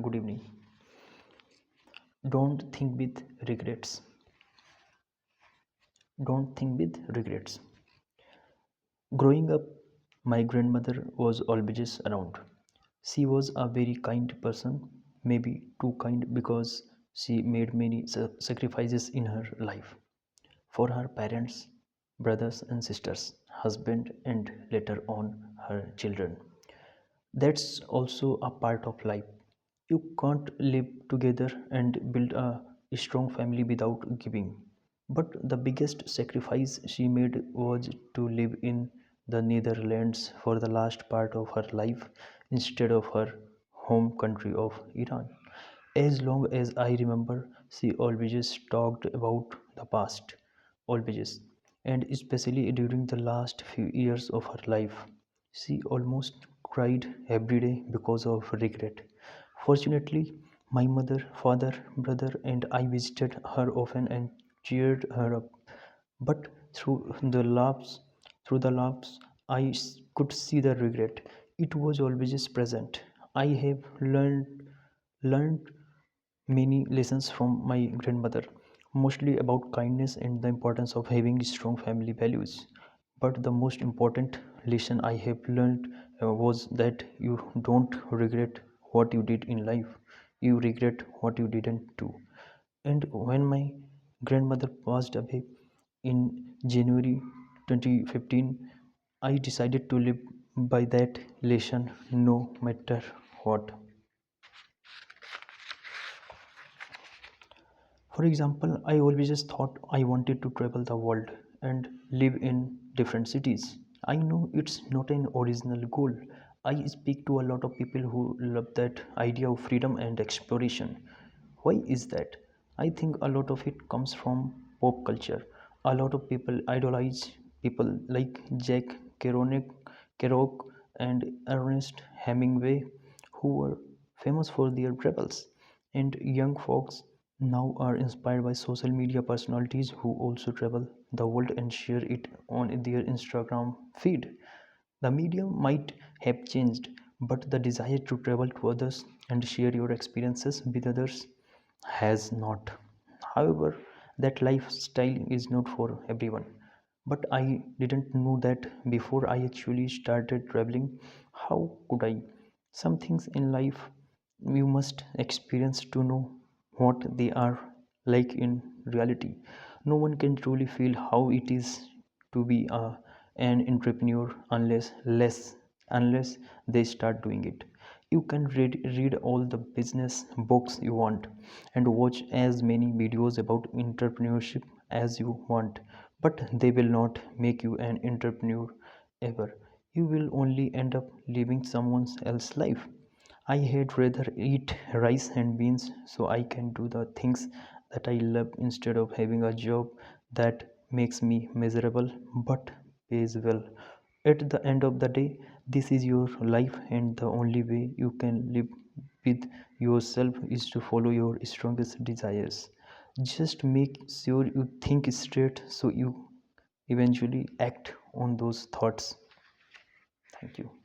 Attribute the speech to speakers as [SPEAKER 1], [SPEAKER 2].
[SPEAKER 1] Good evening. Don't think with regrets. Don't think with regrets. Growing up, my grandmother was always around. She was a very kind person, maybe too kind because she made many sacrifices in her life for her parents, brothers and sisters, husband, and later on her children. That's also a part of life. You can't live together and build a strong family without giving. But the biggest sacrifice she made was to live in the Netherlands for the last part of her life instead of her home country of Iran. As long as I remember, she always talked about the past, always, and especially during the last few years of her life. She almost cried every day because of regret. Fortunately, my mother, father, brother, and I visited her often and cheered her up. But through the laughs, could see the regret. It was always present. I have learned many lessons from my grandmother, mostly about kindness and the importance of having strong family values. But the most important lesson I have learned was that you don't regret what you did in life, you regret what you didn't do. And when my grandmother passed away in January 2015, I decided to live by that lesson no matter what. For example, I always thought I wanted to travel the world and live in different cities. I know it's not an original goal. I speak to a lot of people who love that idea of freedom and exploration. Why is that? I think a lot of it comes from pop culture. A lot of people idolize people like Jack Kerouac and Ernest Hemingway who were famous for their travels. And young folks now are inspired by social media personalities who also travel the world and share it on their Instagram feed. The medium might have changed, but the desire to travel to others and share your experiences with others has not. However, that lifestyle is not for everyone. But I didn't know that before I actually started traveling. How could I? Some things in life you must experience to know what they are like in reality. No one can truly feel how it is to be an entrepreneur unless they start doing it. You can read all the business books you want and watch as many videos about entrepreneurship as you want, but they will not make you an entrepreneur ever. You will only end up living someone else's life. I had rather eat rice and beans so I can do the things that I love instead of having a job that makes me miserable but pays well. At the end of the day, this is your life, and the only way you can live with yourself is to follow your strongest desires. Just make sure you think straight so you eventually act on those thoughts. Thank you.